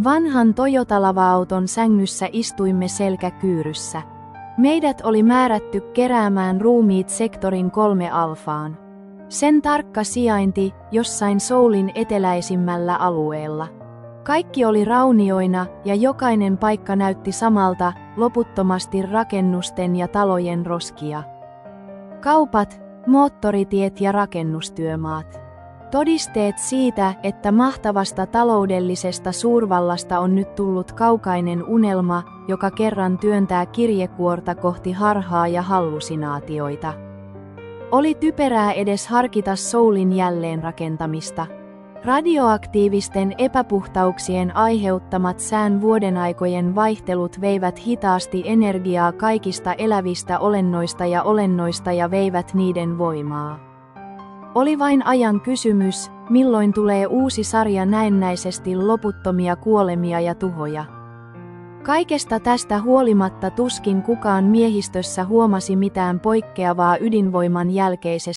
Vanhan Toyota-lava-auton sängyssä istuimme selkäkyyryssä. Meidät oli määrätty keräämään ruumiit sektorin 3 alfaan. Sen tarkka sijainti jossain Soulin eteläisimmällä alueella. Kaikki oli raunioina ja jokainen paikka näytti samalta, loputtomasti rakennusten ja talojen roskia. Kaupat, moottoritiet ja rakennustyömaat. Todisteet siitä, että mahtavasta taloudellisesta suurvallasta on nyt tullut kaukainen unelma, joka kerran työntää kirjekuorta kohti harhaa ja hallusinaatioita. Oli typerää edes harkita Soulin jälleenrakentamista. Radioaktiivisten epäpuhtauksien aiheuttamat sään vuodenaikojen vaihtelut veivät hitaasti energiaa kaikista elävistä olennoista ja veivät niiden voimaa. Oli vain ajan kysymys, milloin tulee uusi sarja näennäisesti loputtomia kuolemia ja tuhoja. Kaikesta tästä huolimatta tuskin kukaan miehistössä huomasi mitään poikkeavaa ydinvoiman jälkeisestä